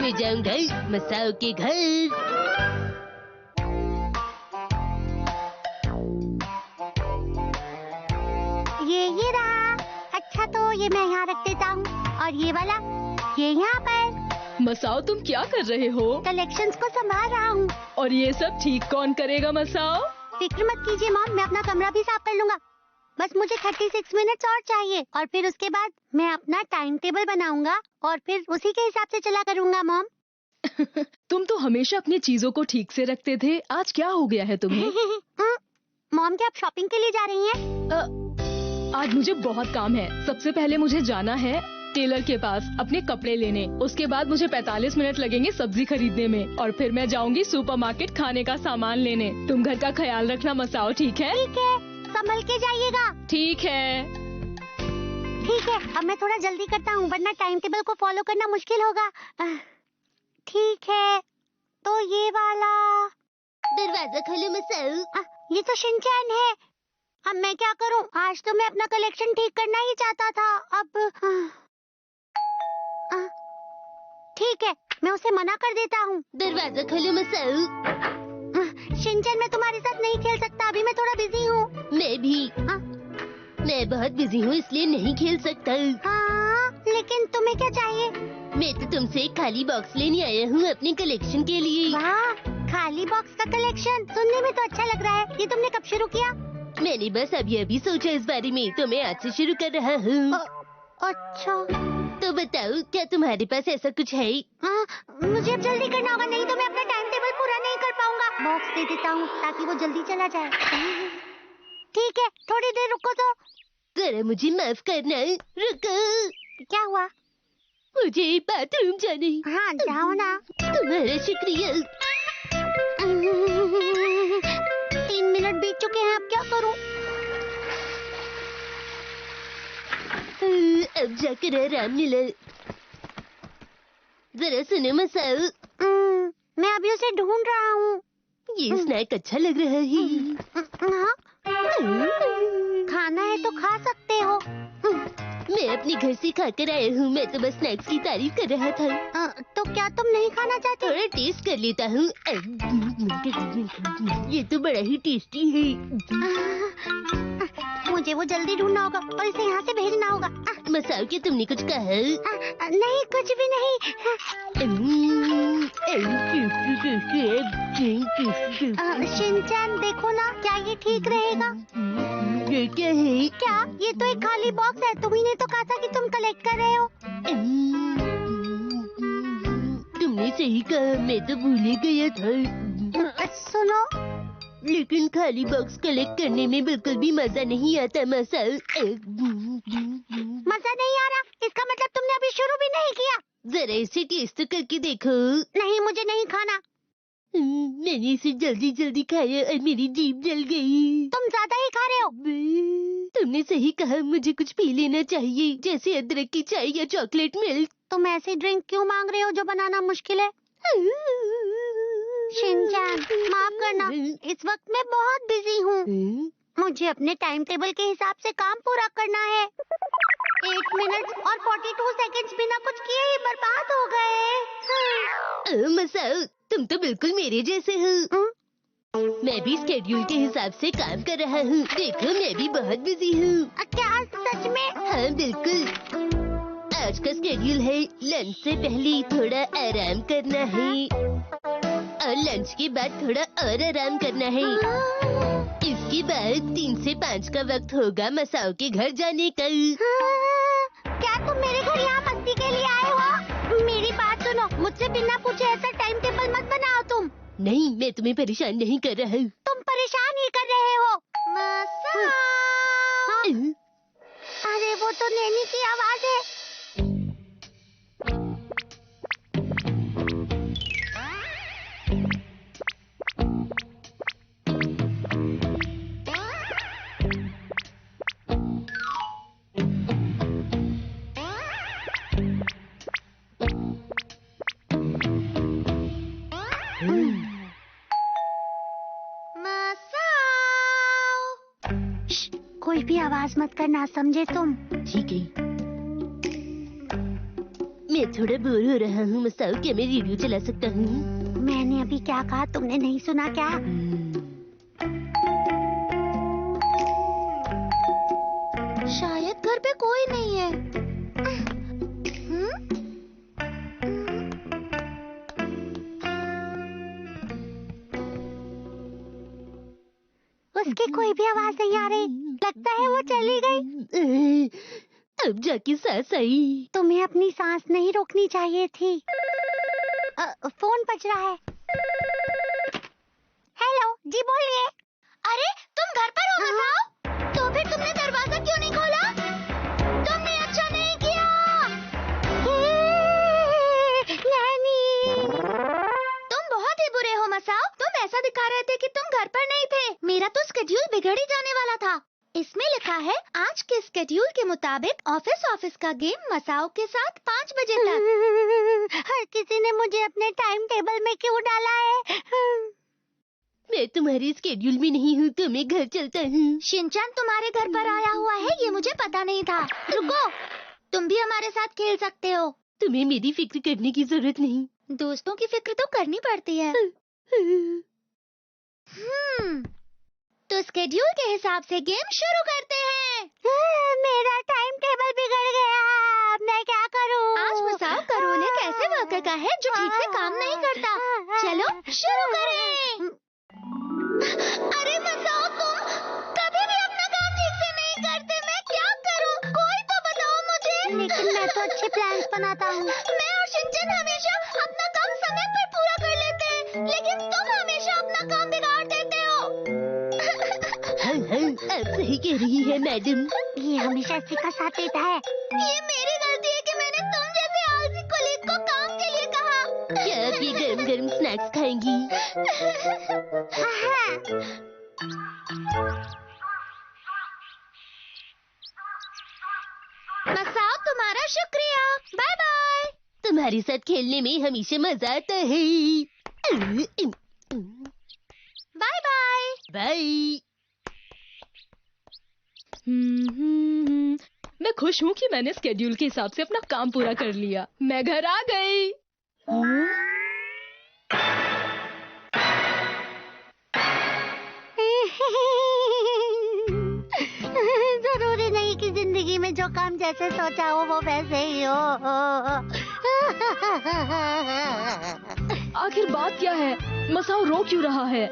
ले जाऊंगा मसाओ के घर। ये रहा। अच्छा तो ये मैं यहाँ रख देता हूँ और ये वाला ये यहाँ पर। मसाओ तुम क्या कर रहे हो? कलेक्शंस को संभाल रहा हूँ। और ये सब ठीक कौन करेगा मसाओ? फिक्र मत कीजिए मॉम, मैं अपना कमरा भी साफ कर लूंगा। बस मुझे 36 मिनट्स और चाहिए और फिर उसके बाद मैं अपना टाइम टेबल बनाऊंगा और फिर उसी के हिसाब से चला करूंगा मॉम। तुम तो हमेशा अपनी चीजों को ठीक से रखते थे, आज क्या हो गया है तुम्हें? मॉम क्या आप शॉपिंग के लिए जा रही हैं? आज मुझे बहुत काम है। सबसे पहले मुझे जाना है टेलर के पास अपने कपड़े लेने। उसके बाद मुझे 45 मिनट लगेंगे सब्जी खरीदने में और फिर मैं जाऊंगी सुपरमार्केट खाने का सामान लेने। तुम घर का ख्याल रखना मसाओ, ठीक है? ठीक है, संभल के जाइएगा। ठीक है। ठीक है, अब मैं थोड़ा जल्दी करता हूँ वरना टाइम टेबल को फॉलो करना मुश्किल होगा। ठीक है, तो ये वाला। दरवाजा खोलो मसाओ। ये तो शिनचैन है। अब मैं क्या करूं? आज तो मैं अपना कलेक्शन ठीक करना ही चाहता था। अब ठीक है, मैं उसे मना कर देता हूँ। दरवाजा खोलो मसाओ। शिनचैन मैं तुम्हारे साथ नहीं खेल सकता, अभी मैं थोड़ा बिजी हूँ। मैं भी। मैं बहुत बिजी हूँ इसलिए नहीं खेल सकता। हाँ, लेकिन तुम्हें क्या चाहिए? मैं तो तुमसे एक खाली बॉक्स लेने आया हूँ अपने कलेक्शन के लिए। वाह, खाली बॉक्स का कलेक्शन सुनने में तो अच्छा लग रहा है। ये तुमने कब शुरू किया? मैंने बस अभी सोचा इस बारे में, तो मैं आज से शुरू कर रहा हूँ। अच्छा, तो बताओ क्या तुम्हारे पास ऐसा कुछ है? मुझे अब जल्दी करना होगा, नहीं तो मैं अपना टाइम टेबल पूरा नहीं कर पाऊंगा। बॉक्स दे देता हूँ ताकि वो जल्दी चला जाए। ठीक है, थोड़ी देर रुको तो। जरा मुझे माफ करना, रुको। क्या हुआ? मुझे बाथरूम जाने। हाँ, जाओ ना। तुम्हारा शुक्रिया। 3 मिनट बीत चुके हैं, अब क्या करूं? अब जाकर आराम मिला। जरा सुनो मसाओ। मैं अभी उसे ढूंढ रहा हूँ। ये स्नैक अच्छा लग रहा है। हाँ? खाना है तो खा सकते हो। मैं अपने घर से खाकर आया हूँ, मैं तो बस स्नैक्स की तारीफ कर रहा था। तो क्या तुम नहीं खाना चाहते? थोड़ा टेस्ट कर लेता हूँ। ये तो बड़ा ही टेस्टी है। मुझे वो जल्दी ढूंढना होगा और इसे यहाँ से भेजना होगा। मसाओ क्या तुमने कुछ कहा? नहीं, कुछ भी नहीं। शिनचैन देखो ना, क्या ये ठीक रहेगा? ये क्या है? क्या? ये तो एक खाली बॉक्स है। तुम ही ने तो कहा था कि तुम कलेक्ट कर रहे हो। तुमने सही कहा, मैं तो भूल ही गया था। सुनो, लेकिन खाली बॉक्स कलेक्ट करने में बिल्कुल भी मजा नहीं आता मसाओ। मजा नहीं आ रहा? इसका मतलब तुमने अभी शुरू भी नहीं किया। जरा इसे टेस्ट तो करके देखो। नहीं, मुझे नहीं खाना। मैंने इसे जल्दी जल्दी खाया और मेरी जीभ जल गई। तुम ज्यादा ही खा रहे हो। तुमने सही कहा, मुझे कुछ पी लेना चाहिए, जैसे अदरक की चाय या चॉकलेट मिल्क। तुम ऐसी ड्रिंक क्यों मांग रहे हो जो बनाना मुश्किल है? शिनचैन, माफ करना, इस वक्त मैं बहुत बिजी हूँ। मुझे अपने टाइम टेबल के हिसाब से काम पूरा करना है। 8 मिनट और 42 सेकंड्स बिना कुछ किए ही बर्बाद हो गए। मसाओ, तुम तो बिल्कुल मेरे जैसे हो। मैं भी स्केड्यूल के हिसाब से काम कर रहा हूँ। देखो मैं भी बहुत बिजी हूँ। क्या सच में? हाँ बिल्कुल। आज का स्केड्यूल है लंच से पहले थोड़ा आराम करना है और लंच के बाद थोड़ा और आराम करना है। इसके बाद 3 से 5 का वक्त होगा मसाओ के घर जाने का। क्या तुम मेरे घर यहाँ मस्ती के लिए आए हो? मेरी बात सुनो, मुझसे बिना पूछे ऐसा टाइम टेबल मत बनाओ तुम। नहीं, मैं तुम्हें परेशान नहीं कर रहा हूँ। तुम परेशान ही कर रहे हो। मसाओ। अरे वो तो नैनी की आवाज है। कोई भी आवाज मत करना, समझे तुम? ठीक है। मैं थोड़ा बोर हो रहा हूँ मसाओ, क्या मैं रेडियो चला सकता हूँ? मैंने अभी क्या कहा तुमने नहीं सुना क्या? शायद घर पे कोई नहीं है। उसकी कोई भी आवाज नहीं आ रही। लगता है वो चली गई। अब जाके सांस आई। तुम्हें अपनी सांस नहीं रोकनी चाहिए थी। फोन बज रहा है। हेलो जी, बोलिए। अरे तुम घर पर हो मसाओ? तो फिर तुमने दरवाजा क्यों नहीं खोला? तुमने अच्छा नहीं किया। नैनी, तुम बहुत ही बुरे हो मसाओ। तुम ऐसा दिखा रहे थे कि तुम घर पर नहीं थे। मेरा तो स्केड्यूल बिगड़ ही जाने वाला था। इसमें लिखा है आज के स्केड्यूल के मुताबिक ऑफिस का गेम मसाओ के साथ 5 बजे तक। हर किसी ने मुझे अपने टाइम टेबल में क्यों डाला है? मैं तुम्हारे स्केड्यूल में नहीं हूँ, तो मैं घर चलता हूँ। शिनचैन तुम्हारे घर पर आया हुआ है, ये मुझे पता नहीं था। रुको, तुम भी हमारे साथ खेल सकते हो। तुम्हें मेरी फिक्र करने की जरूरत नहीं। दोस्तों की फिक्र तो करनी पड़ती है। तो स्केड्यूल के हिसाब से गेम शुरू करते हैं। मेरा टाइम टेबल बिगड़ गया, अब मैं क्या करूं? आज मसाओ का रोल एक ऐसे वर्कर का है जो ठीक से काम नहीं करता। चलो शुरू करें। अरे मसाओ, तुम कभी भी अपना काम ठीक से नहीं करते। मैं क्या करूं? कोई तो बताओ मुझे। लेकिन मैं तो अच्छे प्लान्स बनाता हूँ। मैं और शिनचैन हमेशा अपना काम समय पर पूरा कर लेते हैं, लेकिन तुम हमेशा अपना काम बिगाड़ देते हो। आप सही कह रही है मैडम। ये हमेशा इसी का साथ देता है। ये मेरी गलती है कि मैंने तुम जैसे आलसी कोलीग को काम के लिए कहा। क्या आप ये गरम गरम स्नैक्स खाएंगी? मसाओ, तुम्हारा शुक्रिया। Bye bye. तुम्हारे साथ खेलने में हमेशा मजा आता है। Bye bye. बाय। मैं खुश हूँ कि मैंने स्केड्यूल के हिसाब से अपना काम पूरा कर लिया। मैं घर आ गई। जरूरी नहीं कि जिंदगी में जो काम जैसे सोचा हो वो वैसे ही हो। आखिर बात क्या है? मसाओ रो क्यों रहा है?